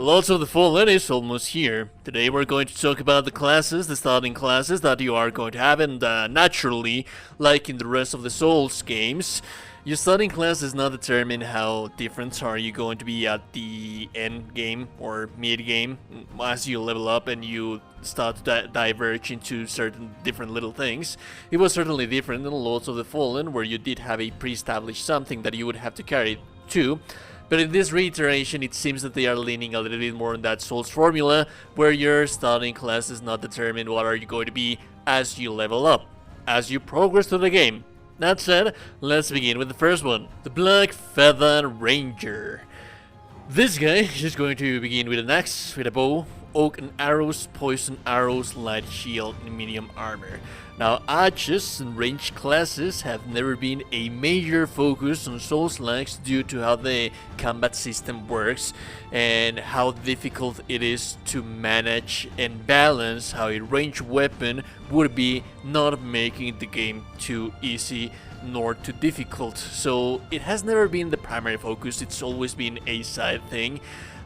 Lots of the Fallen is almost here. Today we're going to talk about the classes, the starting classes that you are going to have, and naturally, like in the rest of the Souls games, your starting class does not determine how different are you going to be at the end game or mid game as you level up and you start to diverge into certain different little things. It was certainly different in Lords of the Fallen, where you did have a pre-established something that you would have to carry to. But in this reiteration, it seems that they are leaning a little bit more on that Souls formula, where your starting class does not determine what are you going to be as you level up, as you progress through the game. That said, let's begin with the first one, the Black Feather Ranger. This guy is going to begin with an axe, with a bow, oak and arrows, poison arrows, light shield, and medium armor. Now, archers and ranged classes have never been a major focus on Souls-likes due to how the combat system works and how difficult it is to manage and balance how a ranged weapon would be, not making the game too easy nor too difficult. So it has never been the primary focus, it's always been a side thing.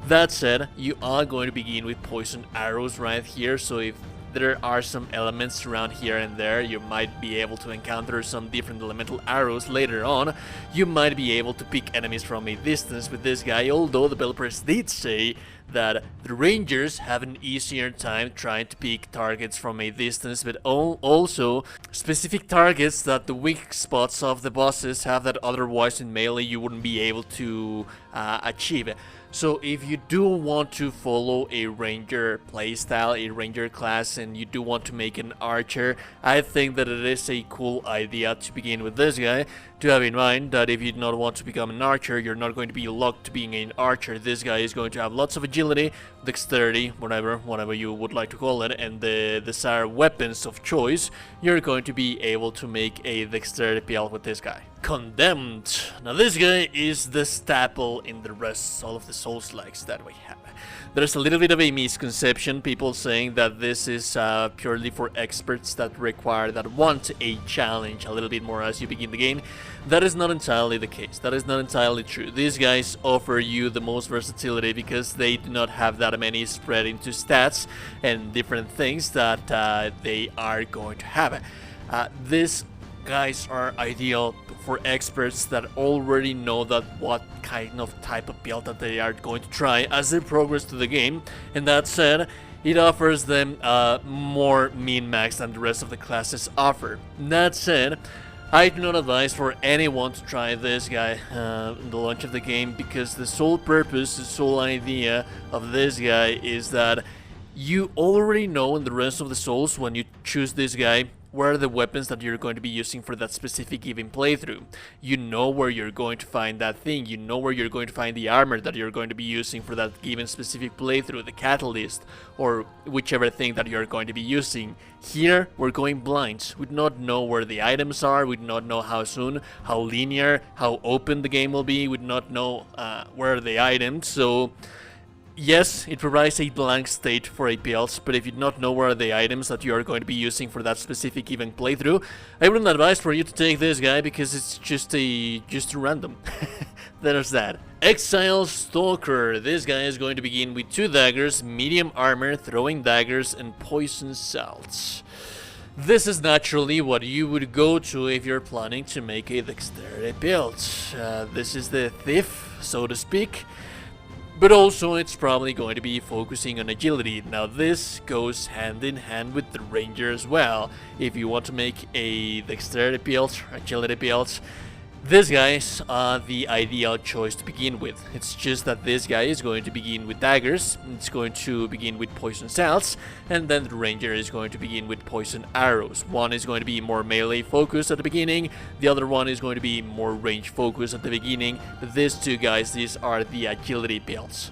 That said, you are going to begin with poison arrows right here, so if there are some elements around here and there, you might be able to encounter some different elemental arrows later on. You might be able to pick enemies from a distance with this guy, although the developers did say that the rangers have an easier time trying to pick targets from a distance, but also specific targets that the weak spots of the bosses have that otherwise in melee you wouldn't be able to achieve. So if you do want to follow a ranger playstyle, a ranger class, and you do want to make an archer, I think that it is a cool idea to begin with this guy. To have in mind that if you do not want to become an archer, you're not going to be locked to being an archer. This guy is going to have lots of agility, dexterity, whatever you would like to call it, and the desired weapons of choice. You're going to be able to make a dexterity build with this guy. Condemned. Now this guy is the staple in the rest all of the Souls-likes that we have. There's a little bit of a misconception, people saying that this is purely for experts that want a challenge a little bit more as you begin the game. That is not entirely the case. That is not entirely true. These guys offer you the most versatility because they do not have that many spread into stats and different things that they are going to have. These guys are ideal for experts that already know that what kind of type of build that they are going to try as they progress through the game. And that said, it offers them more min-max than the rest of the classes offer. That said, I do not advise for anyone to try this guy in the launch of the game, because the sole purpose, the sole idea of this guy is that you already know in the rest of the Souls, when you choose this guy, where are the weapons that you're going to be using for that specific given playthrough. You know where you're going to find that thing, you know where you're going to find the armor that you're going to be using for that given specific playthrough, the catalyst, or whichever thing that you're going to be using. Here, we're going blind. We do not know where the items are, we do not know how soon, how linear, how open the game will be, we do not know where are the items, so yes, it provides a blank state for a build, but if you do not know where are the items that you are going to be using for that specific event playthrough, I wouldn't advise for you to take this guy because it's just a random. There's that. Exile Stalker. This guy is going to begin with 2 daggers, medium armor, throwing daggers, and poison salts. This is naturally what you would go to if you're planning to make a dexterity build. This is the thief, so to speak. But also it's probably going to be focusing on agility. Now this goes hand in hand with the ranger as well. If you want to make a dexterity build, agility build, this guy is the ideal choice to begin with. It's just that this guy is going to begin with daggers, it's going to begin with poison salts, and then the ranger is going to begin with poison arrows. One is going to be more melee focused at the beginning, the other one is going to be more range focused at the beginning. But these two guys, these are the agility builds.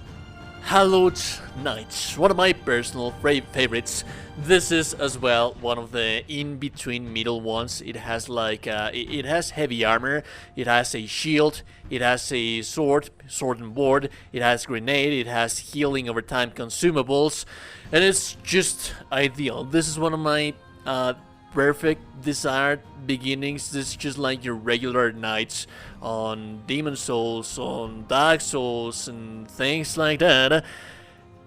Hallowed Knights, one of my personal favorites. This is as well one of the in-between middle ones. It has like it has heavy armor, it has a shield, it has a sword and board, it has grenade, it has healing over time consumables, and it's just ideal. This is one of my perfect desired beginnings. This is just like your regular knights on Demon Souls, on Dark Souls, and things like that.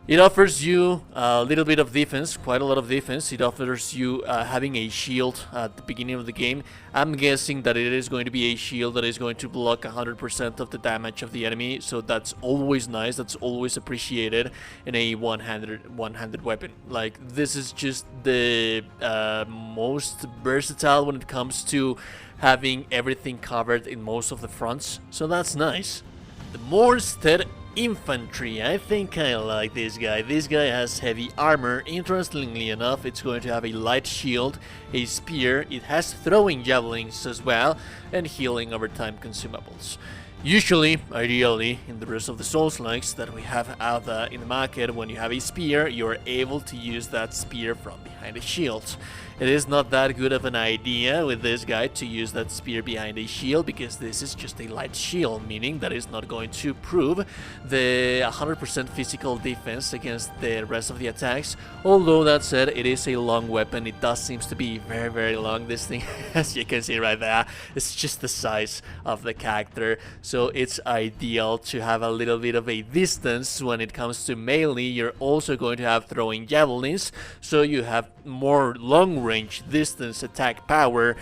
It offers you a little bit of defense, quite a lot of defense. It offers you having a shield at the beginning of the game. I'm guessing that it is going to be a shield that is going to block 100% of the damage of the enemy, so that's always nice, that's always appreciated in a one-handed weapon. Like, this is just the most versatile when it comes to having everything covered in most of the fronts, so that's nice. The Mournstead infantry. I think I like this guy. This guy has heavy armor. Interestingly enough, it's going to have a light shield, a spear, it has throwing javelins as well, and healing over time consumables. Usually, ideally, in the rest of the Souls-likes that we have out in the market, when you have a spear, you're able to use that spear from behind a shield. It is not that good of an idea with this guy to use that spear behind a shield, because this is just a light shield, meaning that it's not going to prove the 100% physical defense against the rest of the attacks. Although that said, it is a long weapon. It does seem to be very, very long, this thing, as you can see right there. It's just the size of the character, so it's ideal to have a little bit of a distance when it comes to melee. You're also going to have throwing javelins, so you have more long-range distance attack power.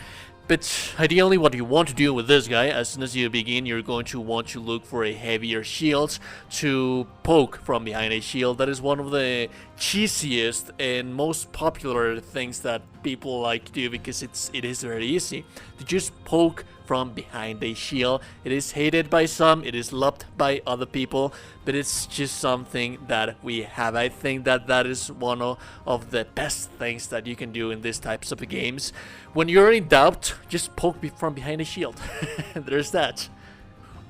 But ideally, what you want to do with this guy, as soon as you begin, you're going to want to look for a heavier shield to poke from behind a shield. That is one of the cheesiest and most popular things that people like to do, because it is very easy to just poke from behind a shield. It is hated by some, it is loved by other people, but it's just something that we have. I think that is one of the best things that you can do in these types of games. When you're in doubt, just poke from behind a shield. There's that.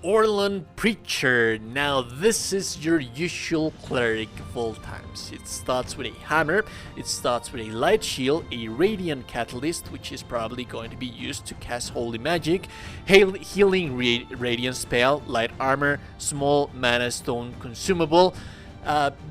Orian Preacher. Now this is your usual cleric of all times. It starts with a hammer, it starts with a light shield, a radiant catalyst, which is probably going to be used to cast holy magic, healing radiant spell, light armor, small mana stone consumable.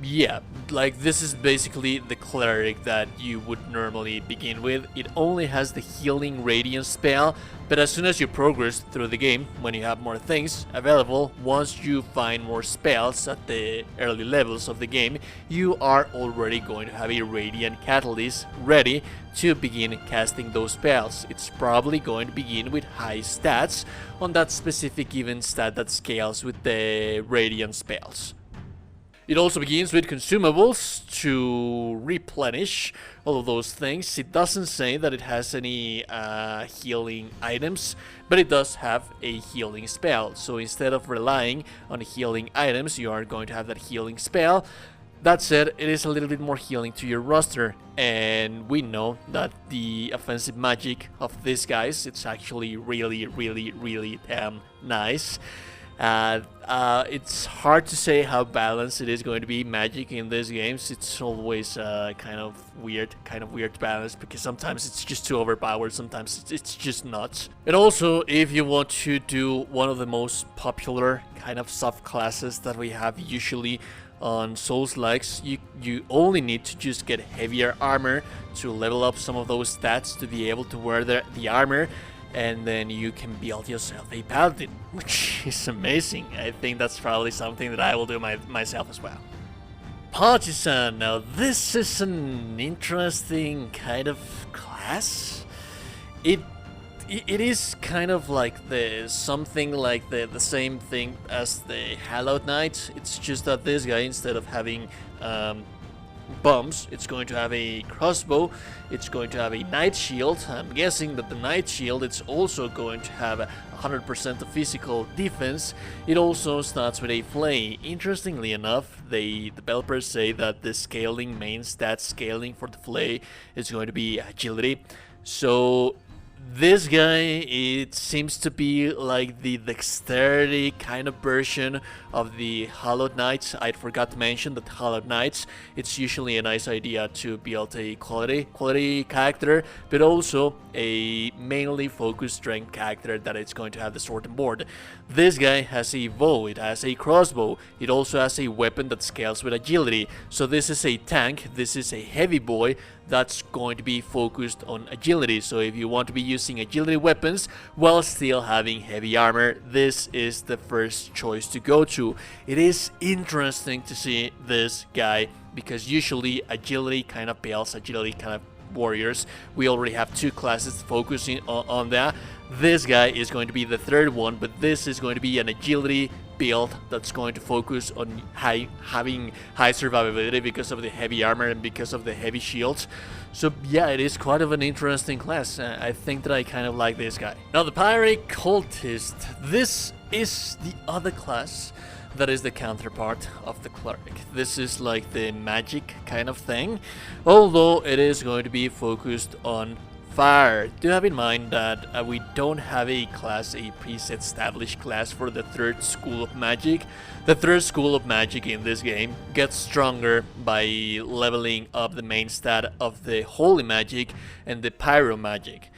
Yeah, like this is basically the cleric that you would normally begin with. It only has the healing radiant spell, but as soon as you progress through the game, when you have more things available, once you find more spells at the early levels of the game, you are already going to have a radiant catalyst ready to begin casting those spells. It's probably going to begin with high stats on that specific given stat that scales with the radiant spells. It also begins with consumables to replenish all of those things. It doesn't say that it has any healing items, but it does have a healing spell. So instead of relying on healing items, you are going to have that healing spell. That said, it is a little bit more healing to your roster, and we know that the offensive magic of these guys, it's actually really damn nice. It's hard to say how balanced it is going to be. Magic in these games, it's always kind of weird balance, because sometimes it's just too overpowered, sometimes it's just nuts. And also, if you want to do one of the most popular kind of subclasses that we have usually on Souls-likes, you only need to just get heavier armor to level up some of those stats to be able to wear the armor, and then you can build yourself a paladin, which is amazing. I think that's probably something that I will do myself as well. Partisan. Now this is an interesting kind of class. It is kind of like something like the same thing as the Hallowed Knight. It's just that this guy, instead of having bombs, it's going to have a crossbow, it's going to have a knight shield. I'm guessing that the knight shield, it's also going to have 100% of physical defense. It also starts with a flay. Interestingly enough, the developers say that the main stat scaling for the flay is going to be agility. So this guy, it seems to be like the dexterity kind of version of the Hallowed Knights. I forgot to mention that Hallowed Knights, it's usually a nice idea to build a quality character, but also a mainly focused strength character that it's going to have the sword and board. This guy has a bow, it has a crossbow, it also has a weapon that scales with agility. So this is a tank, this is a heavy boy that's going to be focused on agility. So if you want to be using agility weapons while still having heavy armor, this is the first choice to go to. It is interesting to see this guy because usually agility kind of builds, agility kind of warriors. We already have 2 classes focusing on that. This guy is going to be the third one, but this is going to be an agility build that's going to focus on having high survivability because of the heavy armor and because of the heavy shields. So yeah, it is quite of an interesting class. I think that I kind of like this guy. Now the Pyric cultist. This is the other class that is the counterpart of the cleric. This is like the magic kind of thing, although it is going to be focused on fire. Do have in mind that we don't have a class, a preset established class for the third school of magic. The third school of magic in this game gets stronger by leveling up the main stat of the holy magic and the pyro magic.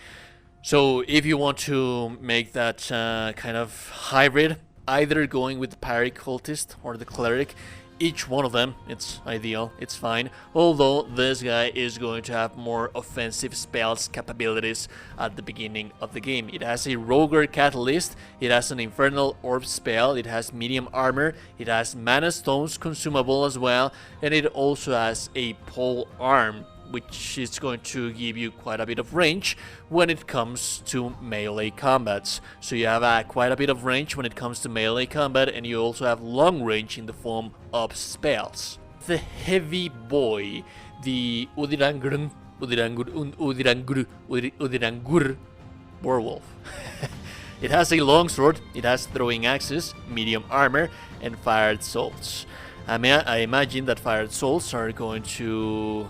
So if you want to make that kind of hybrid, either going with the Pyric cultist or the cleric, each one of them, it's ideal, it's fine, although this guy is going to have more offensive spells capabilities at the beginning of the game. It has a rogue catalyst, it has an infernal orb spell, it has medium armor, it has mana stones consumable as well, and it also has a pole arm, which is going to give you quite a bit of range when it comes to melee combats. So you have quite a bit of range when it comes to melee combat, and you also have long range in the form of spells. The heavy boy, the Udirangr warwolf. It has a long sword, it has throwing axes, medium armor, and fired swords. I imagine that fired souls are going to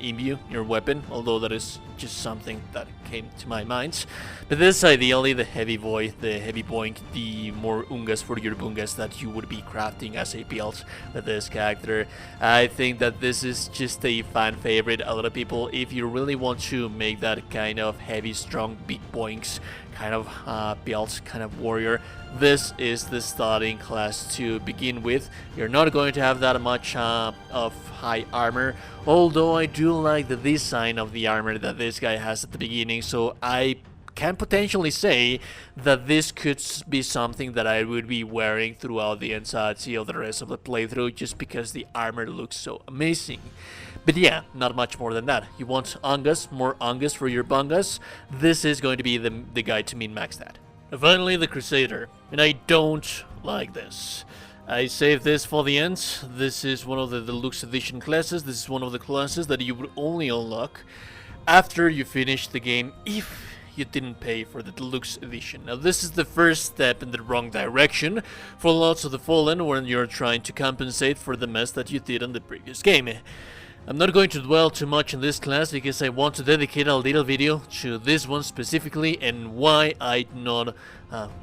imbue your weapon, although that is just something that came to my mind. But this is ideally the heavy boy, the heavy boink, the more ungas for your bungas that you would be crafting as a build with this character. I think that this is just a fan favorite. A lot of people, if you really want to make that kind of heavy, strong, big boinks kind of build, kind of warrior, this is the starting class to begin with. You're not going to have that much of high armor, although I do like the design of the armor that this guy has at the beginning, so I can potentially say that this could be something that I would be wearing throughout the entirety of the rest of the playthrough, just because the armor looks so amazing. But yeah, not much more than that. You want Ungas, more Ungas for your bungas, this is going to be the guy to min-max that. And finally, the Crusader, and I don't like this. I saved this for the end. This is one of the deluxe edition classes. This is one of the classes that you would only unlock after you finish the game, if you didn't pay for the deluxe edition. Now this is the first step in the wrong direction for lots of the Fallen when you're trying to compensate for the mess that you did in the previous game. I'm not going to dwell too much on this class because I want to dedicate a little video to this one specifically and why I do not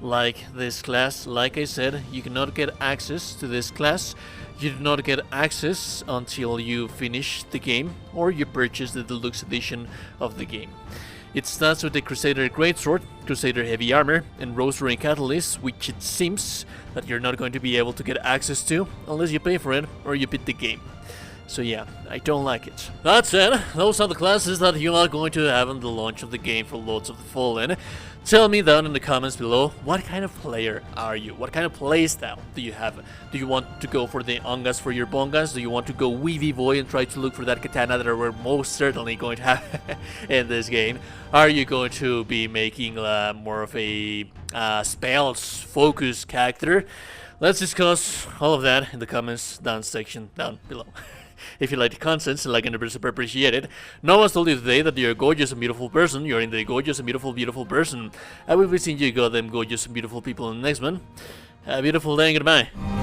like this class. Like I said, you cannot get access to this class. You do not get access until you finish the game or you purchase the deluxe edition of the game. It starts with the Crusader Greatsword, Crusader Heavy Armor, and Rosary Catalyst, which it seems that you're not going to be able to get access to unless you pay for it or you beat the game. So yeah, I don't like it. That said, those are the classes that you are going to have on the launch of the game for Lords of the Fallen. Tell me down in the comments below, what kind of player are you? What kind of playstyle do you have? Do you want to go for the Ungas for your bongas? Do you want to go Weavy Boy and try to look for that katana that we're most certainly going to have in this game? Are you going to be making more of a spells focused character? Let's discuss all of that in the comments section down below. If you like the content, like and super appreciate it. No one's told you today that you're a gorgeous and beautiful person. You're in the gorgeous and beautiful person. I will be seeing you goddamn gorgeous and beautiful people in the next one. Have a beautiful day and goodbye.